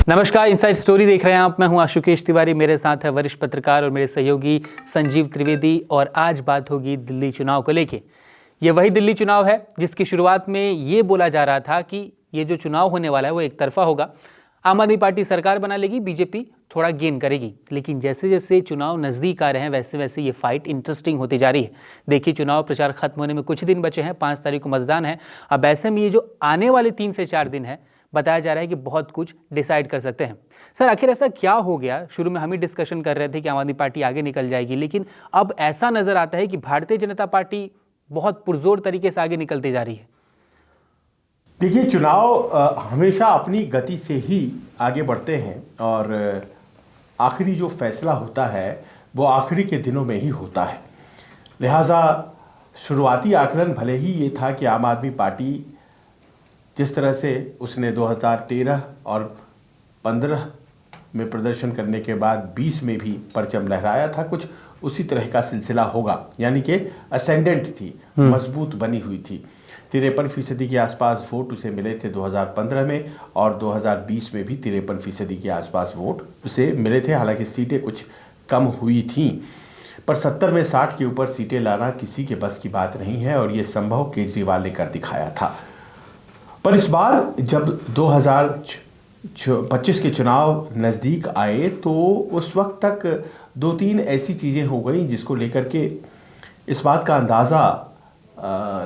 नमस्कार, inside story देख रहे हैं आप। मैं हूं आशुकेश तिवारी, मेरे साथ है वरिष्ठ पत्रकार और मेरे सहयोगी संजीव त्रिवेदी। और आज बात होगी दिल्ली चुनाव को लेके। ये वही दिल्ली चुनाव है जिसकी शुरुआत में ये बोला जा रहा था कि ये जो चुनाव होने वाला है वो एक तरफा होगा, आम आदमी पार्टी सरकार बना लेगी, बीजेपी थोड़ा गेन करेगी। लेकिन जैसे जैसे चुनाव नज़दीक आ रहे हैं वैसे वैसे ये फाइट इंटरेस्टिंग होती जा रही है। देखिए, चुनाव प्रचार खत्म होने में कुछ दिन बचे हैं, 5 तारीख को मतदान है। अब ऐसे में ये जो आने वाले 3 से 4 दिन है, बताया जा रहा है कि बहुत कुछ डिसाइड कर सकते हैं। सर, आखिर ऐसा क्या हो गया? शुरू में हम ही डिस्कशन कर रहे थे कि आम आदमी पार्टी आगे निकल जाएगी, लेकिन अब ऐसा नजर आता है कि भारतीय जनता पार्टी बहुत पुरजोर तरीके से आगे निकलती जा रही है। देखिए, चुनाव हमेशा अपनी गति से ही आगे बढ़ते हैं और आखिरी जो फैसला होता है वो आखिरी के दिनों में ही होता है। लिहाजा शुरुआती आकलन भले ही ये था कि आम आदमी पार्टी जिस तरह से उसने 2013 और 15 में प्रदर्शन करने के बाद 20 में भी परचम लहराया था, कुछ उसी तरह का सिलसिला होगा, यानी कि असेंडेंट थी, मजबूत बनी हुई थी। 53% के आसपास वोट उसे मिले थे 2015 में और 2020 में भी 53% के आसपास वोट उसे मिले थे। हालांकि सीटें कुछ कम हुई थीं, पर 70 में 60 के ऊपर सीटें लाना किसी के बस की बात नहीं है और ये संभव केजरीवाल ने कर दिखाया था। पर इस बार जब 2025 के चुनाव नज़दीक आए तो उस वक्त तक 2-3 ऐसी चीज़ें हो गई जिसको लेकर के इस बात का अंदाज़ा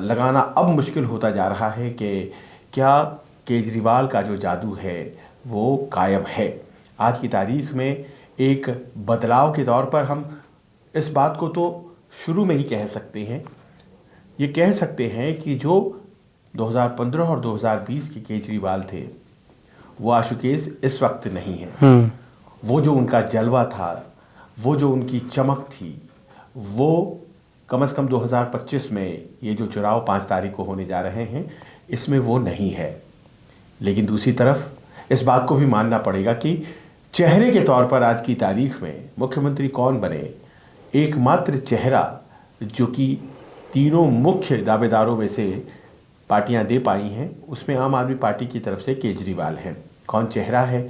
लगाना अब मुश्किल होता जा रहा है कि क्या केजरीवाल का जो जादू है वो कायम है। आज की तारीख में एक बदलाव के तौर पर हम इस बात को तो शुरू में ही कह सकते हैं, ये कह सकते हैं कि जो 2015 और 2020 के केजरीवाल थे वो आशुकेश इस वक्त नहीं है। वो जो उनका जलवा था, वो जो उनकी चमक थी, वो कम से कम 2025 में ये जो चुनाव 5 तारीख को होने जा रहे हैं इसमें वो नहीं है। लेकिन दूसरी तरफ इस बात को भी मानना पड़ेगा कि चेहरे के तौर पर आज की तारीख में मुख्यमंत्री कौन बने, एकमात्र चेहरा जो कि तीनों मुख्य दावेदारों में से पार्टियां दे पाई हैं उसमें आम आदमी पार्टी की तरफ से केजरीवाल हैं। कौन चेहरा है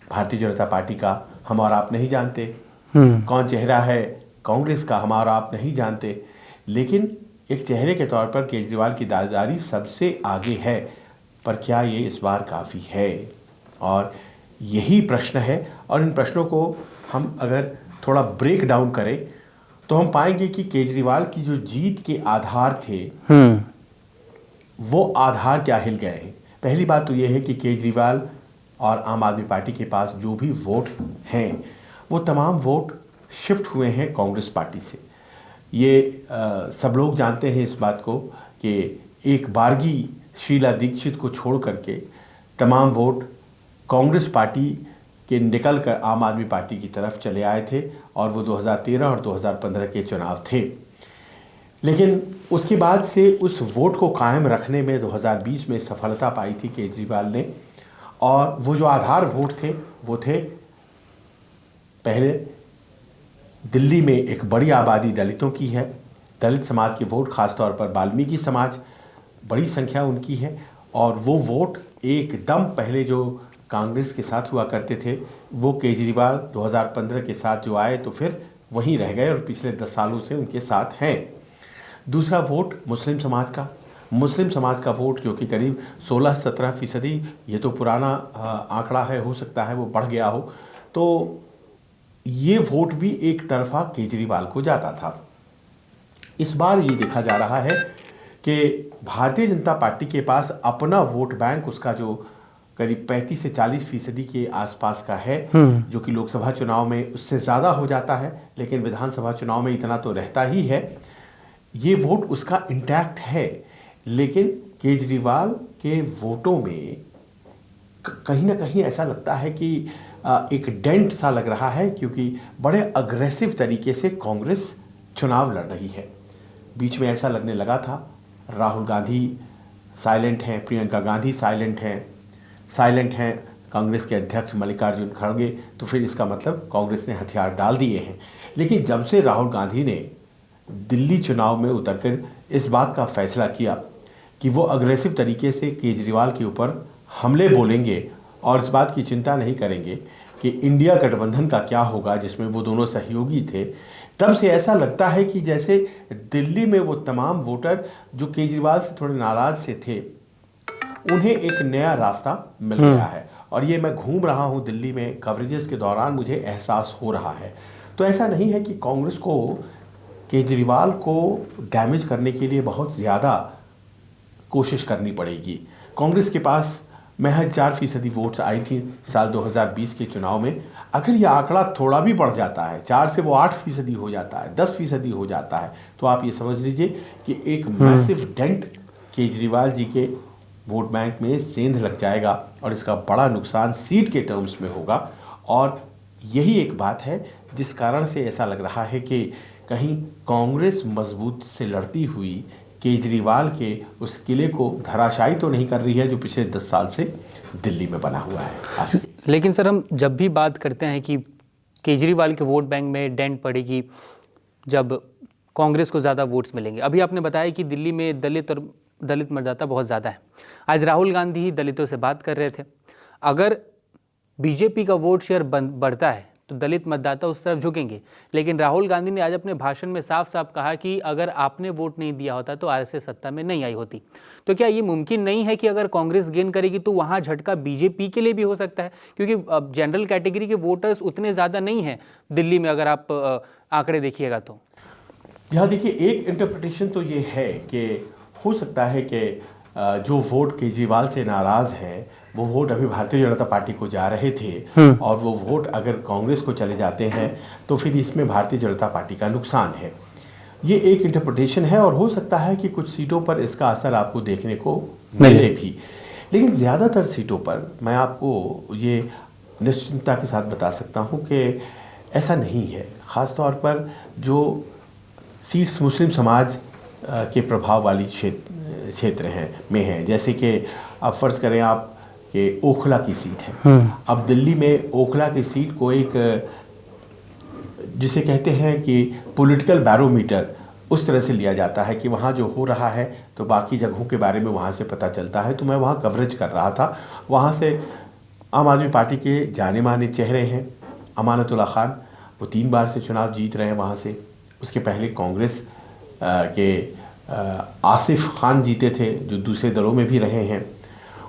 भारतीय जनता पार्टी का, हम और आप नहीं जानते। कौन चेहरा है कांग्रेस का, हम और आप नहीं जानते। लेकिन एक चेहरे के तौर पर केजरीवाल की दावेदारी सबसे आगे है। पर क्या ये इस बार काफ़ी है? और यही प्रश्न है। और इन प्रश्नों को हम अगर थोड़ा ब्रेक डाउन करें तो हम पाएंगे कि केजरीवाल की जो जीत के आधार थे वो आधार क्या हिल गए हैं। पहली बात तो ये है कि केजरीवाल और आम आदमी पार्टी के पास जो भी वोट हैं वो तमाम वोट शिफ्ट हुए हैं कांग्रेस पार्टी से। ये सब लोग जानते हैं इस बात को कि एक बारगी शीला दीक्षित को छोड़ करके तमाम वोट कांग्रेस पार्टी के निकल कर आम आदमी पार्टी की तरफ चले आए थे और वो 2013 और 2015 के चुनाव थे। लेकिन उसके बाद से उस वोट को कायम रखने में 2020 में सफलता पाई थी केजरीवाल ने। और वो जो आधार वोट थे वो थे, पहले दिल्ली में एक बड़ी आबादी दलितों की है, दलित समाज के वोट, खासतौर पर वाल्मीकि समाज, बड़ी संख्या उनकी है। और वो वोट एकदम पहले जो कांग्रेस के साथ हुआ करते थे वो केजरीवाल 2015 के साथ जो आए तो फिर वहीं रह गए और पिछले 10 सालों से उनके साथ हैं। दूसरा वोट मुस्लिम समाज का वोट जो कि करीब 16-17%, ये तो पुराना आंकड़ा है, हो सकता है वो बढ़ गया हो, तो ये वोट भी एक तरफा केजरीवाल को जाता था। इस बार ये देखा जा रहा है कि भारतीय जनता पार्टी के पास अपना वोट बैंक, उसका जो करीब 35 से 40% के आसपास का है, जो कि लोकसभा चुनाव में उससे ज़्यादा हो जाता है, लेकिन विधानसभा चुनाव में इतना तो रहता ही है। ये वोट उसका इंटैक्ट है। लेकिन केजरीवाल के वोटों में कहीं ना कहीं ऐसा लगता है कि एक डेंट सा लग रहा है, क्योंकि बड़े अग्रेसिव तरीके से कांग्रेस चुनाव लड़ रही है। बीच में ऐसा लगने लगा था राहुल गांधी साइलेंट हैं, प्रियंका गांधी साइलेंट हैं कांग्रेस के अध्यक्ष मल्लिकार्जुन खड़गे, तो फिर इसका मतलब कांग्रेस ने हथियार डाल दिए हैं। लेकिन जब से राहुल गांधी ने दिल्ली चुनाव में उतरकर इस बात का फैसला किया कि वो अग्रेसिव तरीके से केजरीवाल के ऊपर हमले बोलेंगे और इस बात की चिंता नहीं करेंगे कि इंडिया गठबंधन का क्या होगा, जिसमें वो दोनों सहयोगी थे, तब से ऐसा लगता है कि जैसे दिल्ली में वो तमाम वोटर जो केजरीवाल से थोड़े नाराज से थे, उन्हें एक नया रास्ता मिल गया है। और ये मैं घूम रहा हूँ दिल्ली में, कवरेजेस के दौरान मुझे एहसास हो रहा है। तो ऐसा नहीं है कि कांग्रेस को केजरीवाल को डैमेज करने के लिए बहुत ज़्यादा कोशिश करनी पड़ेगी। कांग्रेस के पास महज 4% वोट्स आई थी साल 2020 के चुनाव में। अगर यह आंकड़ा थोड़ा भी बढ़ जाता है, 4 से वो 8% हो जाता है, 10% हो जाता है, तो आप ये समझ लीजिए कि एक मैसिव डेंट केजरीवाल जी के वोट बैंक में सेंध लग जाएगा और इसका बड़ा नुकसान सीट के टर्म्स में होगा। और यही एक बात है जिस कारण से ऐसा लग रहा है कि कहीं कांग्रेस मजबूत से लड़ती हुई केजरीवाल के उस किले को धराशायी तो नहीं कर रही है जो पिछले 10 साल से दिल्ली में बना हुआ है। लेकिन सर, हम जब भी बात करते हैं कि केजरीवाल के वोट बैंक में डेंट पड़ेगी जब कांग्रेस को ज़्यादा वोट्स मिलेंगे, अभी आपने बताया कि दिल्ली में दलित मतदाता बहुत ज़्यादा है। आज राहुल गांधी ही दलितों से बात कर रहे थे। अगर बीजेपी का वोट शेयर बढ़ता है तो दलित मतदाता उस तरफ झुकेंगे, लेकिन राहुल गांधी ने आज अपने भाषण में साफ साफ कहा कि अगर आपने वोट नहीं दिया होता तो आरएसएस सत्ता में नहीं आई होती। तो क्या ये मुमकिन नहीं है कि अगर कांग्रेस गेन करेगी तो वहां झटका बीजेपी के लिए भी हो सकता है, क्योंकि जनरल कैटेगरी के वोटर्स उतने ज़्यादा नहीं हैं दिल्ली में, अगर आप आंकड़े देखिएगा तो। यहाँ देखिए, एक इंटरप्रिटेशन तो ये है कि हो सकता है कि जो वोट केजरीवाल से नाराज हैं वो वोट अभी भारतीय जनता पार्टी को जा रहे थे, और वो वोट अगर कांग्रेस को चले जाते हैं तो फिर इसमें भारतीय जनता पार्टी का नुकसान है। ये एक इंटरप्रिटेशन है और हो सकता है कि कुछ सीटों पर इसका असर आपको देखने को मिले भी, लेकिन ज़्यादातर सीटों पर मैं आपको ये निश्चिंतता के साथ बता सकता हूँ कि ऐसा नहीं है। ख़ासतौर पर जो सीट्स मुस्लिम समाज के प्रभाव वाली क्षेत्र हैं, जैसे कि अब फर्ज करें आप कि ओखला की सीट है। अब दिल्ली में ओखला की सीट को एक जिसे कहते हैं कि पॉलिटिकल बैरोमीटर उस तरह से लिया जाता है कि वहाँ जो हो रहा है तो बाकी जगहों के बारे में वहाँ से पता चलता है। तो मैं वहाँ कवरेज कर रहा था, वहाँ से आम आदमी पार्टी के जाने माने चेहरे हैं। अमानतुल्लाह खान, वो 3 बार से चुनाव जीत रहे हैं वहाँ से। उसके पहले कांग्रेस के आसिफ खान जीते थे जो दूसरे दलों में भी रहे हैं।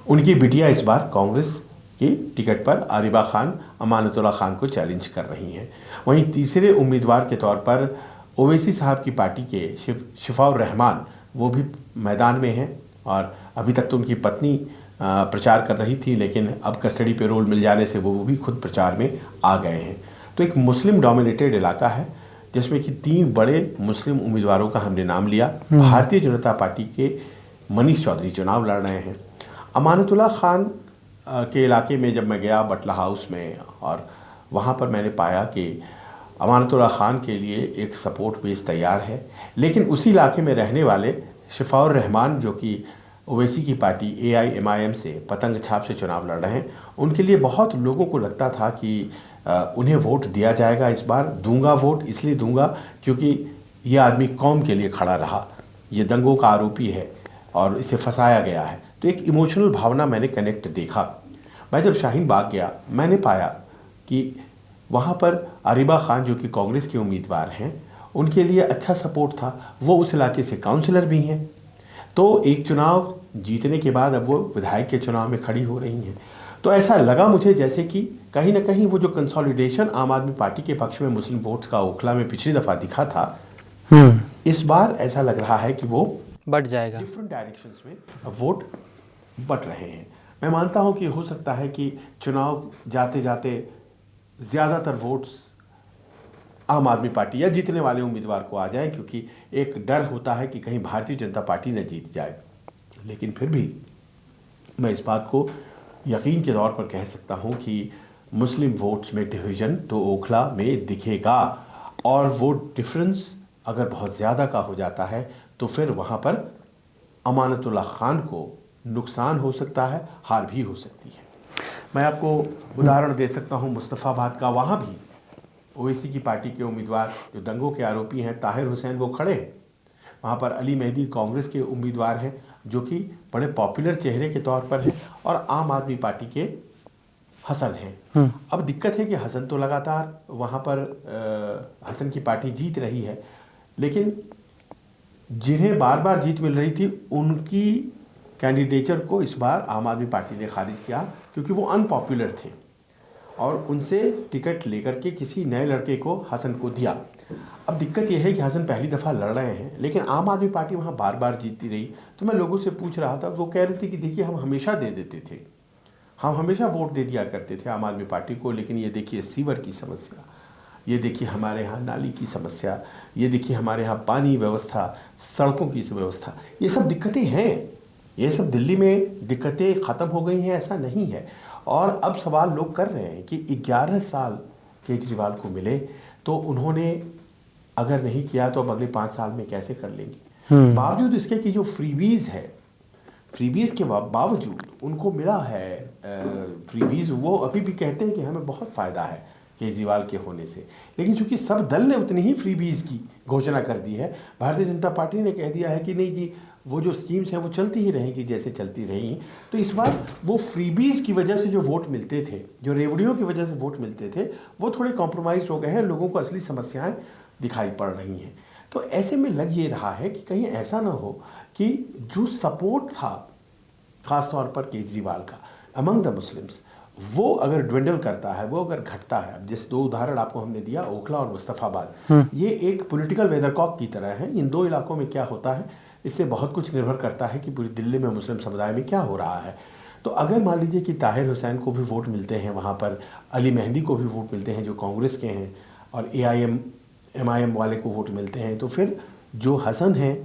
उनकी बिटिया इस बार कांग्रेस की टिकट पर आरिबा खान अमानतुल्लाह खान को चैलेंज कर रही हैं। वहीं तीसरे उम्मीदवार के तौर पर ओवैसी साहब की पार्टी के शिफाउर रहमान वो भी मैदान में हैं, और अभी तक तो उनकी पत्नी प्रचार कर रही थी, लेकिन अब कस्टडी पे रोल मिल जाने से वो भी खुद प्रचार में आ गए हैं। तो एक मुस्लिम डोमिनेटेड इलाका है जिसमें कि 3 बड़े मुस्लिम उम्मीदवारों का हमने नाम लिया। भारतीय जनता पार्टी के मनीष चौधरी चुनाव लड़ रहे हैं। अमानतुल्लाह खान के इलाके में जब मैं गया बटला हाउस में, और वहाँ पर मैंने पाया कि अमानतुल्लाह खान के लिए एक सपोर्ट बेस तैयार है, लेकिन उसी इलाके में रहने वाले शिफाउर रहमान जो कि ओवैसी की पार्टी AIMIM से पतंग छाप से चुनाव लड़ रहे हैं, उनके लिए बहुत लोगों को लगता था कि उन्हें वोट दिया जाएगा। इस बार दूंगा वोट, इसलिए दूंगा क्योंकि ये आदमी कौम के लिए खड़ा रहा, ये दंगों का आरोपी है और इसे फंसाया गया है। तो एक इमोशनल भावना मैंने कनेक्ट देखा। मैं जब शाहीन बाग गया, मैंने पाया कि वहाँ पर आरिबा खान जो कि कांग्रेस के उम्मीदवार हैं, उनके लिए अच्छा सपोर्ट था। वो उस इलाके से काउंसलर भी हैं, तो एक चुनाव जीतने के बाद अब वो विधायक के चुनाव में खड़ी हो रही हैं। तो ऐसा लगा मुझे जैसे कि कहीं ना कहीं वो जो कंसोलिडेशन आम आदमी पार्टी के पक्ष में मुस्लिम वोट्स का ओखला में पिछली दफ़ा दिखा था, इस बार ऐसा लग रहा है कि वो बढ़ जाएगा। डिफरेंट डायरेक्शंस में वोट बट रहे हैं। मैं मानता हूं कि हो सकता है कि चुनाव जाते जाते ज़्यादातर वोट्स आम आदमी पार्टी या जीतने वाले उम्मीदवार को आ जाए, क्योंकि एक डर होता है कि कहीं भारतीय जनता पार्टी न जीत जाए। लेकिन फिर भी मैं इस बात को यकीन के तौर पर कह सकता हूं कि मुस्लिम वोट्स में डिवीज़न तो ओखला में दिखेगा, और वो डिफरेंस अगर बहुत ज़्यादा का हो जाता है तो फिर वहाँ पर अमानतुल्लाह खान को नुकसान हो सकता है, हार भी हो सकती है। मैं आपको उदाहरण दे सकता हूँ मुस्तफ़ाबाद का। वहाँ भी ओवैसी की पार्टी के उम्मीदवार जो दंगों के आरोपी हैं ताहिर हुसैन, वो खड़े हैं। वहाँ पर अली मेहदी कांग्रेस के उम्मीदवार हैं जो कि बड़े पॉपुलर चेहरे के तौर पर हैं, और आम आदमी पार्टी के हसन हैं। अब दिक्कत है कि हसन तो लगातार वहाँ पर हसन की पार्टी जीत रही है, लेकिन जिन्हें बार बार जीत मिल रही थी उनकी कैंडिडेचर को इस बार आम आदमी पार्टी ने खारिज किया, क्योंकि वो अनपॉपुलर थे और उनसे टिकट लेकर के किसी नए लड़के को हसन को दिया। अब दिक्कत यह है कि हसन पहली दफ़ा लड़ रहे हैं, लेकिन आम आदमी पार्टी वहाँ बार बार जीतती रही। तो मैं लोगों से पूछ रहा था, वो कह रहे थे कि देखिए हम हमेशा दे देते थे, हम हमेशा वोट दे दिया करते थे आम आदमी पार्टी को, लेकिन ये देखिए सीवर की समस्या, ये देखिए हमारे यहाँ नाली की समस्या, ये देखिए हमारे यहाँ पानी व्यवस्था, सड़कों की व्यवस्था, ये सब दिक्कतें हैं। ये सब दिल्ली में दिक्कतें ख़त्म हो गई हैं ऐसा नहीं है। और अब सवाल लोग कर रहे हैं कि 11 साल केजरीवाल को मिले तो उन्होंने अगर नहीं किया तो अब अगले 5 साल में कैसे कर लेंगे। बावजूद इसके कि जो फ्रीबीज है, फ्रीबीज के बावजूद उनको मिला है फ्रीबीज, वो अभी भी कहते हैं कि हमें बहुत फ़ायदा है केजरीवाल के होने से। लेकिन चूंकि सब दल ने उतनी ही फ्रीबीज की घोषणा कर दी है, भारतीय जनता पार्टी ने कह दिया है कि नहीं जी वो जो स्कीम्स हैं वो चलती ही रहेंगी जैसे चलती रही। तो इस बार वो फ्रीबीज की वजह से जो वोट मिलते थे, जो रेवड़ियों की वजह से वोट मिलते थे, वो थोड़े कॉम्प्रोमाइज हो गए हैं, लोगों को असली समस्याएं दिखाई पड़ रही हैं। तो ऐसे में लग ये रहा है कि कहीं ऐसा ना हो कि जो सपोर्ट था ख़ासतौर पर केजरीवाल का अमंग द मुस्लिम्स, वो अगर ड्वेंडल करता है, वो अगर घटता है। अब जिस 2 उदाहरण आपको हमने दिया, ओखला और मुस्तफ़ाबाद, ये एक पॉलिटिकल वेदरकॉक की तरह है। इन 2 इलाकों में क्या होता है इससे बहुत कुछ निर्भर करता है कि पूरी दिल्ली में मुस्लिम समुदाय में क्या हो रहा है। तो अगर मान लीजिए कि ताहिर हुसैन को भी वोट मिलते हैं वहाँ पर, अली मेहंदी को भी वोट मिलते हैं जो कांग्रेस के हैं, और MIM वाले को वोट मिलते हैं, तो फिर जो हसन हैं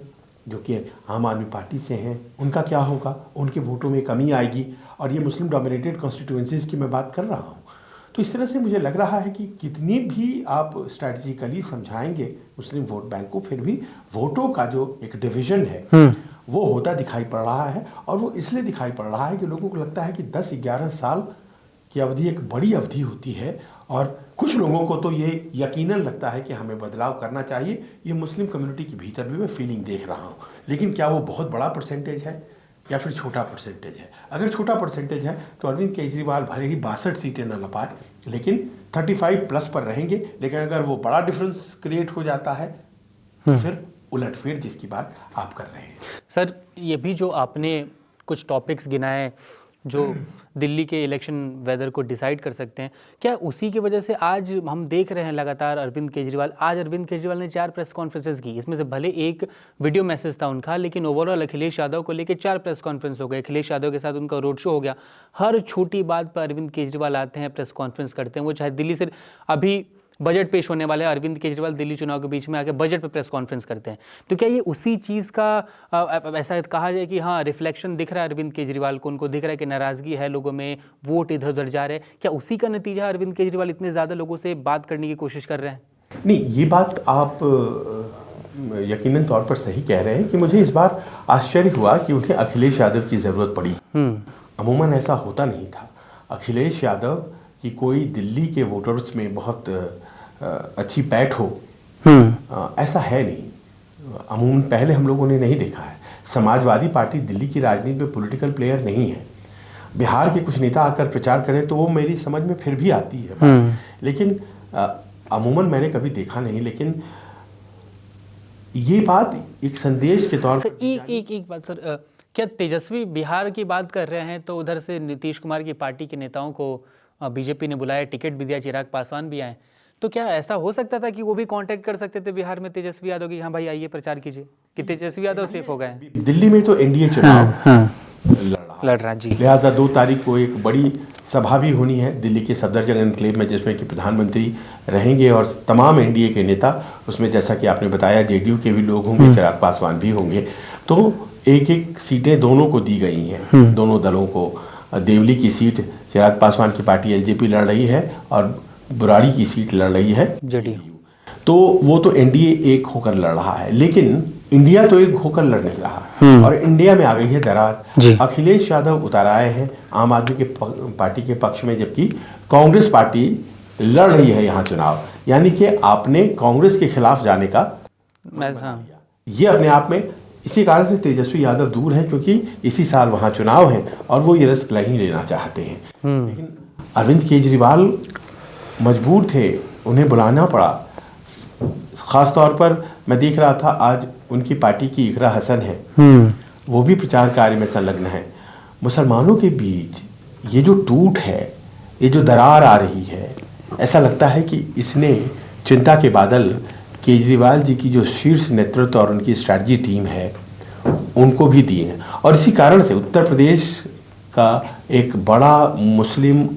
जो कि आम आदमी पार्टी से हैं, उनका क्या होगा? उनके वोटों में कमी आएगी। और ये मुस्लिम डोमिनेटेड कॉन्स्टिट्यूएंसीज़ की मैं बात कर रहा हूँ। तो इस तरह से मुझे लग रहा है कि कितनी भी आप स्ट्रैटेजिकली समझाएंगे मुस्लिम वोट बैंक को, फिर भी वोटों का जो एक डिवीज़न है वो होता दिखाई पड़ रहा है। और वो इसलिए दिखाई पड़ रहा है कि लोगों को लगता है कि 10-11 साल की अवधि एक बड़ी अवधि होती है, और कुछ लोगों को तो ये यकीनन लगता है कि हमें बदलाव करना चाहिए। ये मुस्लिम कम्युनिटी के भीतर भी मैं फीलिंग देख रहा हूँ। लेकिन क्या वो बहुत बड़ा परसेंटेज है या फिर छोटा परसेंटेज है? अगर छोटा परसेंटेज है तो अरविंद केजरीवाल भले ही 62 सीटें न ला पाए, लेकिन 35+ पर रहेंगे। लेकिन अगर वो बड़ा डिफरेंस क्रिएट हो जाता है तो फिर उलटफेर जिसकी बात आप कर रहे हैं। सर, ये भी जो आपने कुछ टॉपिक्स गिनाए जो दिल्ली के इलेक्शन वेदर को डिसाइड कर सकते हैं, क्या उसी की वजह से आज हम देख रहे हैं लगातार अरविंद केजरीवाल ने 4 प्रेस कॉन्फ्रेंसेस की। इसमें से भले एक वीडियो मैसेज था उनका, लेकिन ओवरऑल अखिलेश यादव को लेकर 4 प्रेस कॉन्फ्रेंस हो गए। अखिलेश यादव के साथ उनका रोड शो हो गया। हर छोटी बात पर अरविंद केजरीवाल आते हैं, प्रेस कॉन्फ्रेंस करते हैं। वो चाहे दिल्ली से अभी बजट पेश होने वाले, अरविंद केजरीवाल दिल्ली चुनाव के बीच में आके बजट पे प्रेस कॉन्फ्रेंस करते हैं। तो क्या ये उसी चीज़ का ऐसा कहा जाए कि हाँ रिफ्लेक्शन दिख रहा है अरविंद केजरीवाल को, उनको दिख रहा है कि नाराज़गी है लोगों में, वोट इधर उधर जा रहे हैं? क्या उसी का नतीजा अरविंद केजरीवाल इतने ज़्यादा लोगों से बात करने की कोशिश कर रहे हैं? नहीं, ये बात आप यकीनन तौर पर सही कह रहे हैं कि मुझे इस बार आश्चर्य हुआ कि उन्हें अखिलेश यादव की ज़रूरत पड़ी। अमूमन ऐसा होता नहीं था। अखिलेश यादव की कोई दिल्ली के वोटर्स में बहुत अच्छी पैठ हो, ऐसा है नहीं। अमूमन पहले हम लोगों ने नहीं देखा है। समाजवादी पार्टी दिल्ली की राजनीति में पॉलिटिकल प्लेयर नहीं है। बिहार के कुछ नेता आकर प्रचार करें तो वो मेरी समझ में फिर भी आती है, लेकिन अमूमन मैंने कभी देखा नहीं। लेकिन ये बात एक संदेश के तौर पर एक बात सर, क्या तेजस्वी बिहार की बात कर रहे हैं तो उधर से नीतीश कुमार की पार्टी के नेताओं को बीजेपी ने बुलाया, टिकट भी दिया, चिराग पासवान भी आए, तो क्या ऐसा हो सकता था कि वो भी कांटेक्ट कर सकते थे बिहार में तेजस्वी यादव की, हाँ भाई आइए प्रचार कीजिए, कि तेजस्वी यादव सेफ हो गए? दिल्ली में तो एनडीए चुनाव लड़ रहा जी, लिहाजा 2 तारीख को एक बड़ी सभा भी होनी है दिल्ली के सफदरजंग एनक्लेव में, जिसमें कि प्रधानमंत्री रहेंगे और तमाम एनडीए के नेता। उसमें जैसा कि आपने बताया जेडीयू के भी लोग होंगे, चिराग पासवान भी होंगे। तो एक सीटें दोनों को दी गई हैं, दोनों दलों को। देवली की सीट चिराग पासवान की पार्टी एलजेपी लड़ रही है और बुराड़ी की सीट लड़ रही है जेडीयू। तो वो तो एनडीए एक होकर लड़ रहा है, लेकिन इंडिया तो एक होकर लड़ नहीं रहा। और इंडिया में आ गई है दरार। अखिलेश यादव उतर आए हैं आम आदमी के पार्टी के पक्ष में, जबकि कांग्रेस पार्टी लड़ रही है यहाँ चुनाव। यानी कि आपने कांग्रेस के खिलाफ जाने का ये अपने आप में, इसी कारण से तेजस्वी यादव दूर है, क्योंकि इसी साल वहाँ चुनाव है और वो ये रिस्क नहीं लेना चाहते हैं। लेकिन अरविंद केजरीवाल मजबूर थे, उन्हें बुलाना पड़ा। ख़ास तौर पर मैं देख रहा था आज उनकी पार्टी की इकरा हसन है, वो भी प्रचार कार्य में संलग्न है। मुसलमानों के बीच ये जो टूट है, ये जो दरार आ रही है, ऐसा लगता है कि इसने चिंता के बादल केजरीवाल जी की जो शीर्ष नेतृत्व और उनकी स्ट्रैटेजी टीम है उनको भी दिए हैं। और इसी कारण से उत्तर प्रदेश का एक बड़ा मुस्लिम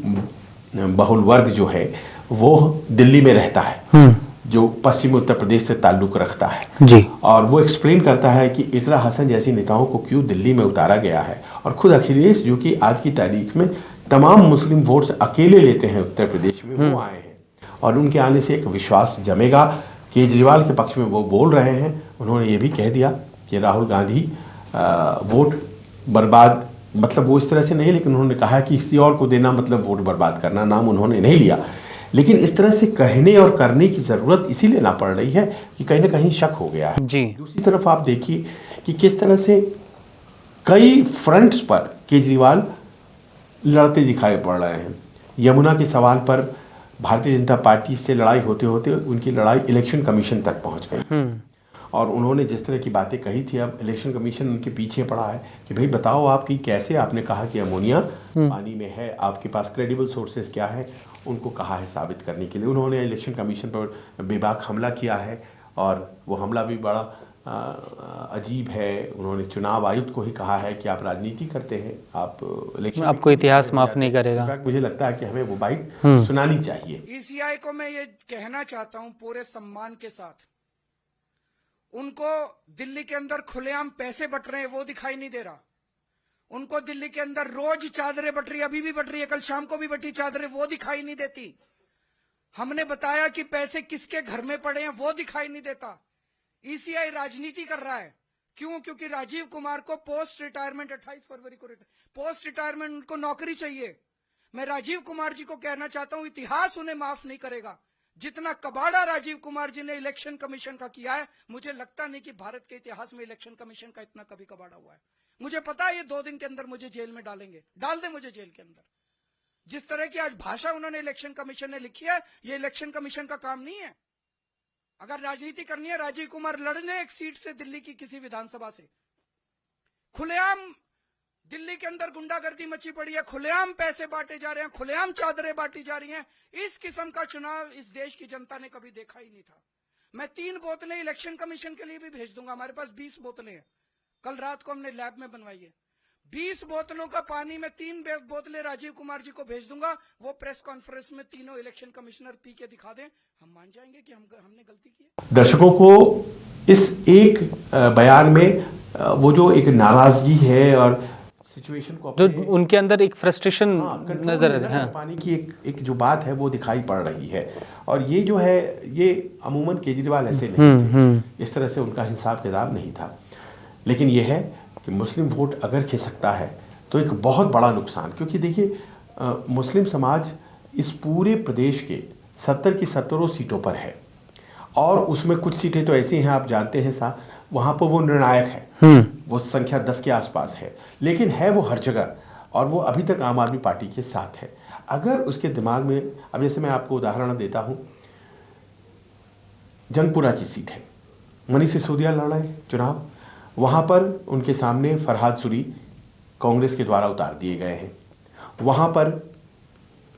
बहुल वर्ग जो है वो दिल्ली में रहता है, जो पश्चिमी उत्तर प्रदेश से ताल्लुक रखता है जी। और वो एक्सप्लेन करता है कि इकरा हसन जैसी नेताओं को क्यों दिल्ली में उतारा गया है। और खुद अखिलेश जो कि आज की तारीख में तमाम मुस्लिम वोट्स अकेले लेते हैं उत्तर प्रदेश में, वो आए हैं और उनके आने से एक विश्वास जमेगा। केजरीवाल के पक्ष में वो बोल रहे हैं, उन्होंने ये भी कह दिया कि राहुल गांधी वोट बर्बाद, मतलब वो इस तरह से नहीं, लेकिन उन्होंने कहा कि किसी और को देना मतलब वोट बर्बाद करना, नाम उन्होंने नहीं लिया। लेकिन इस तरह से कहने और करने की ज़रूरत इसीलिए ना पड़ रही है कि कहीं ना कहीं शक हो गया है जी। दूसरी तरफ आप देखिए कि किस तरह से कई फ्रंट्स पर केजरीवाल लड़ते दिखाई पड़ रहे हैं। यमुना के सवाल पर भारतीय जनता पार्टी से लड़ाई होते होते उनकी लड़ाई इलेक्शन कमीशन तक पहुंच गई और उन्होंने जिस तरह की बातें कही थी, अब इलेक्शन कमीशन उनके पीछे पड़ा है कि भाई बताओ आपकी कैसे, आपने कहा कि अमोनिया पानी में है, आपके पास क्रेडिबल सोर्सेज क्या है, उनको कहा है साबित करने के लिए। उन्होंने इलेक्शन कमीशन पर बेबाक हमला किया है और वो हमला भी बड़ा अजीब है। उन्होंने चुनाव आयुक्त को ही कहा है कि आप राजनीति करते हैं, आप इलेक्शन, आपको इतिहास माफ नहीं करेगा। इनफैक्ट मुझे लगता है कि हमें वो बाइट सुनानी चाहिए। ईसीआई को मैं ये कहना चाहता हूं पूरे सम्मान के साथ, उनको दिल्ली के अंदर खुलेआम पैसे बट रहे हैं वो दिखाई नहीं दे रहा। उनको दिल्ली के अंदर रोज चादरें बट रही, अभी भी बट रही है, कल शाम को भी बटी चादरें, वो दिखाई नहीं देती। हमने बताया कि पैसे किसके घर में पड़े हैं वो दिखाई नहीं देता। ईसीआई राजनीति कर रहा है। क्यों? क्योंकि राजीव कुमार को पोस्ट रिटायरमेंट 28 फरवरी को पोस्ट रिटायरमेंट उनको नौकरी चाहिए। मैं राजीव कुमार जी को कहना चाहता हूं, इतिहास उन्हें माफ नहीं करेगा। जितना कबाड़ा राजीव कुमार जी ने इलेक्शन कमीशन का किया है, मुझे लगता नहीं कि भारत के इतिहास में इलेक्शन कमीशन का इतना कभी कबाड़ा हुआ है। मुझे पता है ये 2 दिन के अंदर मुझे जेल में डालेंगे, डाल दे मुझे जेल के अंदर। जिस तरह की आज भाषा उन्होंने इलेक्शन कमीशन ने लिखी है, ये इलेक्शन कमीशन का काम नहीं है। अगर राजनीति करनी है, राजीव कुमार लड़ने एक सीट से दिल्ली की किसी विधानसभा से। खुलेआम दिल्ली के अंदर गुंडागर्दी मची पड़ी है, खुलेआम पैसे बांटे जा रहे हैं, खुलेआम चादरें बांटी जा रही हैं। इस किस्म का चुनाव इस देश की जनता ने कभी देखा ही नहीं था। मैं 3 बोतलें इलेक्शन कमीशन के लिए भी भेज दूंगा। हमारे पास 20 बोतलें हैं, कल रात को हमने लैब में बनवाई है। 20 बोतलों का पानी में 3 बोतलें राजीव कुमार जी को भेज दूंगा। वो प्रेस कॉन्फ्रेंस में तीनों इलेक्शन कमिश्नर पी के दिखा दें, हम मान जाएंगे कि हमने गलती की है। दर्शकों को इस एक बयान में वो जो एक नाराजगी है और सिचुएशन को जो उनके अंदर एक फ्रस्ट्रेशन नजर आ रहा है, पानी की एक जो बात है वो दिखाई पड़ रही है। और ये जो है, ये अमूमन केजरीवाल ऐसे नहीं थे, इस तरह से उनका हिसाब किताब नहीं था। लेकिन ये है कि मुस्लिम वोट अगर खिसकता है तो एक बहुत बड़ा नुकसान, क्योंकि देखिए मुस्लिम समाज इस पूरे प्रदेश के 70 की 70 सीटों पर है और उसमें कुछ सीटें तो ऐसी हैं, आप जानते हैं साहब, वहाँ पर वो निर्णायक है, वो संख्या 10 के आसपास है, लेकिन है वो हर जगह और वो अभी तक आम आदमी पार्टी के साथ है। अगर उसके दिमाग में, अब जैसे मैं आपको उदाहरण देता हूँ, जंगपुरा की सीट है, मनीष सिसोदिया लड़ रहे हैं चुनाव, वहाँ पर उनके सामने फरहाद सुरी कांग्रेस के द्वारा उतार दिए गए हैं। वहाँ पर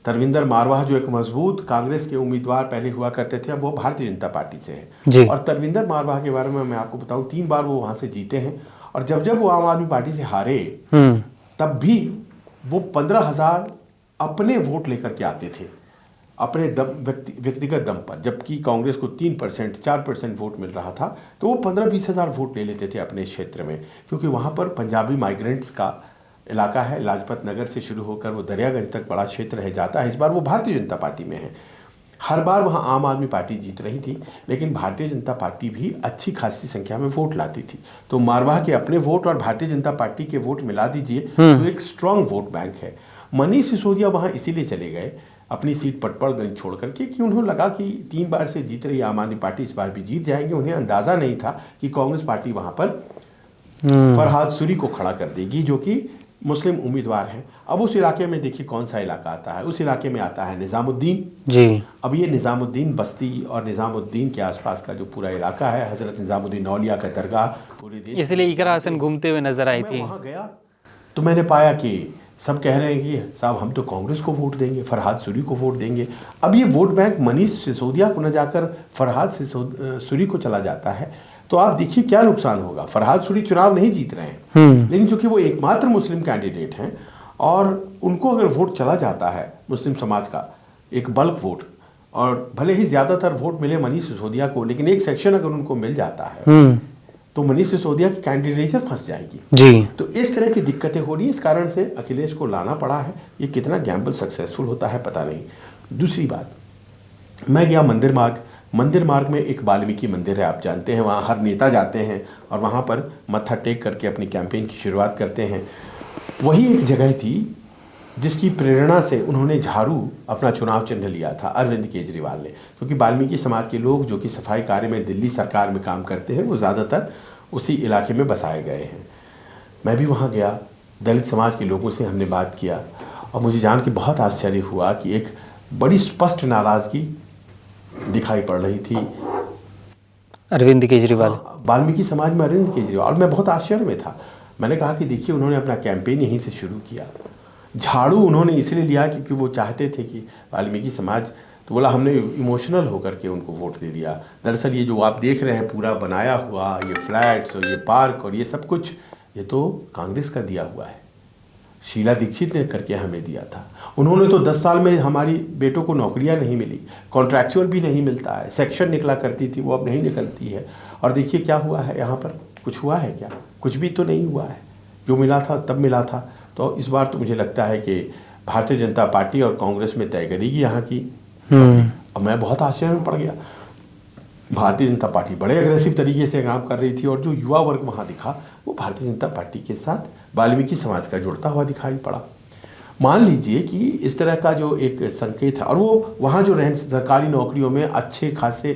तरविंदर मारवाह जो एक मजबूत कांग्रेस के उम्मीदवार पहले हुआ करते थे, अब वो भारतीय जनता पार्टी से है। और तरविंदर मारवाह के बारे में मैं आपको बताऊं, 3 बार वो वहां से जीते हैं और जब जब वो आम आदमी पार्टी से हारे तब भी वो 15,000 अपने वोट लेकर के आते थे, अपने व्यक्तिगत दम पर, जबकि कांग्रेस को 3% 4% वोट मिल रहा था, तो वो 15-20 हज़ार वोट ले लेते थे अपने क्षेत्र में, क्योंकि वहाँ पर पंजाबी माइग्रेंट्स का इलाका है। लाजपत नगर से शुरू होकर वो दरियागंज तक बड़ा क्षेत्र है जाता है। इस बार वो भारतीय जनता पार्टी में है। हर बार वहाँ आम आदमी पार्टी जीत रही थी, लेकिन भारतीय जनता पार्टी भी अच्छी खासी संख्या में वोट लाती थी। तो मारवाह के अपने वोट और भारतीय जनता पार्टी के वोट मिला दीजिए तो एक स्ट्रांग वोट बैंक है। मनीष सिसोदिया वहाँ इसीलिए चले गए अपनी सीट पटपड़गंज छोड़ करके कि उन्हें लगा कि 3 बार से जीत रही आम आदमी पार्टी इस बार भी जीत जाएंगे। उन्हें अंदाजा नहीं था कि कांग्रेस पार्टी वहाँ पर फरहाद सुरी को खड़ा कर देगी, जो कि मुस्लिम उम्मीदवार हैं। अब उस इलाके में देखिए कौन सा इलाका आता है, उस इलाके में आता है निज़ामुद्दीन जी। अब ये निज़ामुद्दीन बस्ती और निज़ामुद्दीन के आसपास का जो पूरा इलाका है, हज़रत निज़ामुद्दीन औलिया का दरगाह पूरे देश, इसलिए इकरा हसन घूमते हुए नजर आई मैं थी। वहाँ गया तो मैंने पाया कि सब कह रहे हैं कि साहब हम तो कांग्रेस को वोट देंगे, फरहाद सूरी को वोट देंगे। अब ये वोट बैंक मनीष सिसोदिया को न जाकर फरहाद सूरी को चला जाता है, तो आप देखिए क्या नुकसान होगा। फरहाद सूरी चुनाव नहीं जीत रहे हैं, लेकिन चूंकि वो एकमात्र मुस्लिम कैंडिडेट हैं और उनको अगर वोट चला जाता है मुस्लिम समाज का एक बल्क वोट, और भले ही ज्यादातर वोट मिले मनीष सिसोदिया को, लेकिन एक सेक्शन अगर उनको मिल जाता है तो मनीष सिसोदिया की कैंडिडेचर फंस जाएगी जी। तो इस तरह की दिक्कतें हो रही है। इस कारण से अखिलेश को लाना पड़ा है। ये कितना गैम्बल सक्सेसफुल होता है पता नहीं। दूसरी बात, मैं गया मंदिर मार्ग में एक वाल्मीकि मंदिर है, आप जानते हैं, वहाँ हर नेता जाते हैं और वहाँ पर मत्था टेक करके अपनी कैंपेन की शुरुआत करते हैं। वही एक जगह थी जिसकी प्रेरणा से उन्होंने झाड़ू अपना चुनाव चिन्ह लिया था अरविंद केजरीवाल ने, क्योंकि वाल्मीकि समाज के लोग जो कि सफाई कार्य में दिल्ली सरकार में काम करते हैं वो ज़्यादातर उसी इलाके में बसाए गए हैं। मैं भी वहाँ गया, दलित समाज के लोगों से हमने बात किया और मुझे जान के बहुत आश्चर्य हुआ कि एक बड़ी स्पष्ट नाराज़गी दिखाई पड़ रही थी अरविंद केजरीवाल, वाल्मीकि समाज में अरविंद केजरीवाल। और मैं बहुत आश्चर्य में था। मैंने कहा कि देखिए उन्होंने अपना कैंपेन यहीं से शुरू किया। झाड़ू उन्होंने इसलिए लिया क्योंकि वो चाहते थे कि वाल्मीकि समाज, तो बोला हमने इमोशनल होकर के उनको वोट दे दिया। दरअसल ये जो आप देख रहे हैं पूरा बनाया हुआ ये फ्लैट्स और ये पार्क और ये सब कुछ, ये तो कांग्रेस का दिया हुआ है। शीला दीक्षित ने करके हमें दिया था। उन्होंने तो 10 साल में हमारी बेटों को नौकरियां नहीं मिली, कॉन्ट्रैक्चुअल भी नहीं मिलता है, सेक्शन निकला करती थी वो अब नहीं निकलती है। और देखिए क्या हुआ है यहाँ पर, कुछ हुआ है क्या? कुछ भी तो नहीं हुआ है। जो मिला था तब मिला था। तो इस बार तो मुझे लगता है कि भारतीय जनता पार्टी और कांग्रेस में तय करेगी यहाँ की। अब मैं बहुत आश्चर्य में पड़ गया। भारतीय जनता पार्टी बड़े अग्रेसिव तरीके से काम कर रही थी और जो युवा वर्ग वहाँ दिखा वो भारतीय जनता पार्टी के साथ वाल्मीकि समाज का जुड़ता हुआ दिखाई पड़ा। मान लीजिए कि इस तरह का जो एक संकेत है, और वो वहाँ जो रह सरकारी नौकरियों में अच्छे खासे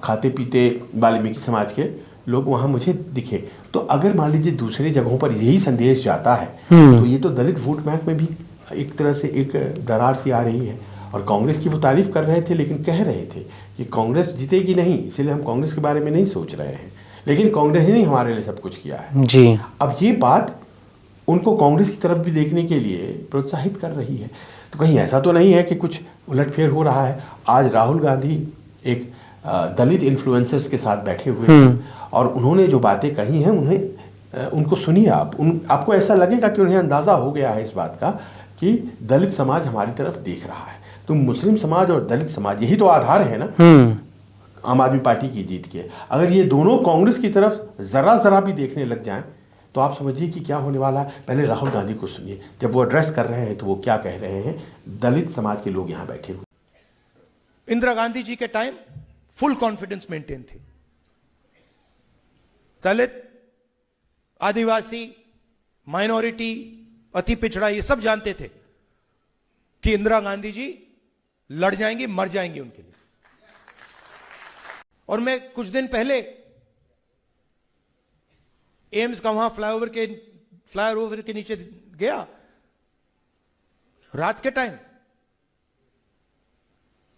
खाते पीते वाल्मीकि समाज के लोग वहाँ मुझे दिखे, तो अगर मान लीजिए दूसरी जगहों पर यही संदेश जाता है तो ये तो दलित वोट बैंक में भी एक तरह से एक दरार सी आ रही है। और कांग्रेस की वो तारीफ कर रहे थे, लेकिन कह रहे थे कि कांग्रेस जीतेगी नहीं, इसलिए हम कांग्रेस के बारे में नहीं सोच रहे हैं, लेकिन कांग्रेस ही ने हमारे लिए सब कुछ किया है जी। अब ये बात उनको कांग्रेस की तरफ भी देखने के लिए प्रोत्साहित कर रही है। तो कहीं ऐसा तो नहीं है कि कुछ उलटफेर हो रहा है। आज राहुल गांधी एक दलित इन्फ्लुएंसर्स के साथ बैठे हुए हैं और उन्होंने जो बातें कही हैं उनको सुनिए आप। आपको ऐसा लगेगा कि उन्हें अंदाजा हो गया है इस बात का कि दलित समाज हमारी तरफ देख रहा है। तो मुस्लिम समाज और दलित समाज यही तो आधार है ना आम आदमी पार्टी की जीत के। अगर ये दोनों कांग्रेस की तरफ जरा भी देखने लग जाएं तो आप समझिए कि क्या होने वाला है। पहले राहुल गांधी को सुनिए, जब वो एड्रेस कर रहे हैं तो वो क्या कह रहे हैं। दलित समाज के लोग यहाँ बैठे हुए। इंदिरा गांधी जी के टाइम फुल कॉन्फिडेंस मेंटेन थी। दलित, आदिवासी, माइनॉरिटी, अति पिछड़ा ये सब जानते थे कि इंदिरा गांधी जी लड़ जाएंगी, मर जाएंगी उनके लिए। और मैं कुछ दिन पहले एम्स का वहां फ्लाईओवर के नीचे गया रात के टाइम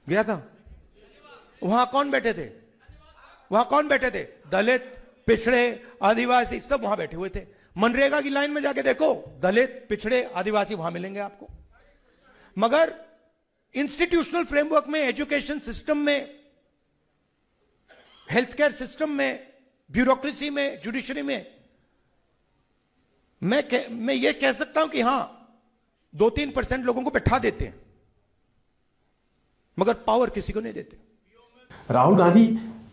गया था। वहां कौन बैठे थे? वहां कौन बैठे थे? दलित, पिछड़े, आदिवासी सब वहां बैठे हुए थे। मनरेगा की लाइन में जाके देखो, दलित, पिछड़े, आदिवासी वहां मिलेंगे आपको। मगर इंस्टीट्यूशनल फ्रेमवर्क में, एजुकेशन सिस्टम में, हेल्थ केयर सिस्टम में, ब्यूरोक्रेसी में, जुडिशरी में मैं ये कह सकता हूं कि हां 2-3% लोगों को बैठा देते हैं, मगर पावर किसी को नहीं देते। राहुल गांधी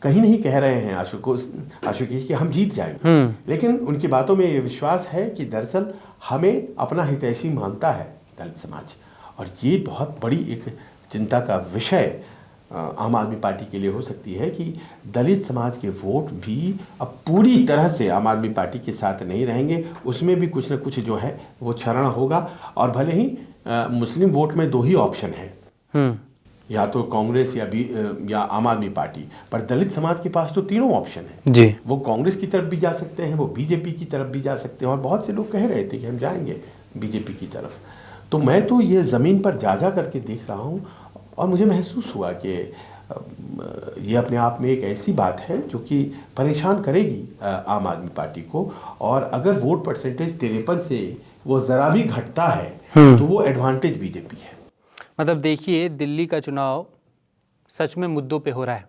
कहीं नहीं कह रहे हैं आशुकेश कि हम जीत जाएंगे, लेकिन उनकी बातों में ये विश्वास है कि दरअसल हमें अपना हितैषी मानता है दलित समाज। और ये बहुत बड़ी एक चिंता का विषय आम आदमी पार्टी के लिए हो सकती है कि दलित समाज के वोट भी अब पूरी तरह से आम आदमी पार्टी के साथ नहीं रहेंगे। उसमें भी कुछ न कुछ जो है वो क्षरण होगा। और भले ही मुस्लिम वोट में 2 ही ऑप्शन है, या तो कांग्रेस या आम आदमी पार्टी, पर दलित समाज के पास तो तीनों ऑप्शन है जी। वो कांग्रेस की तरफ भी जा सकते हैं, वो बीजेपी की तरफ भी जा सकते हैं, और बहुत से लोग कह रहे थे कि हम जाएंगे बीजेपी की तरफ। तो मैं तो ये ज़मीन पर जा करके देख रहा हूँ और मुझे महसूस हुआ कि ये अपने आप में एक ऐसी बात है जो कि परेशान करेगी आम आदमी पार्टी को, और अगर वोट परसेंटेज 53 से वो ज़रा भी घटता है तो वो एडवांटेज बीजेपी है। मतलब देखिए, दिल्ली का चुनाव सच में मुद्दों पे हो रहा है।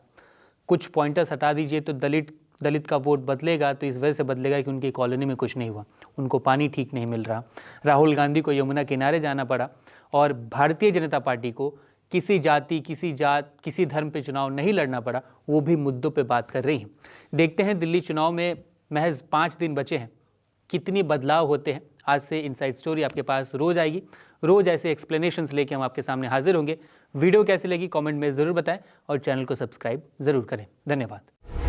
कुछ पॉइंटर्स हटा दीजिए तो दलित का वोट बदलेगा तो इस वजह से बदलेगा कि उनकी कॉलोनी में कुछ नहीं हुआ, उनको पानी ठीक नहीं मिल रहा, राहुल गांधी को यमुना किनारे जाना पड़ा, और भारतीय जनता पार्टी को किसी जाति, किसी धर्म पे चुनाव नहीं लड़ना पड़ा, वो भी मुद्दों पे बात कर रही हैं। देखते हैं दिल्ली चुनाव में महज 5 दिन बचे हैं, कितनी बदलाव होते हैं। आज से इनसाइड स्टोरी आपके पास रोज आएगी, रोज ऐसे एक्सप्लेनेशंस लेके हम आपके सामने हाजिर होंगे। वीडियो कैसी लगी कमेंट में ज़रूर बताएं और चैनल को सब्सक्राइब ज़रूर करें। धन्यवाद।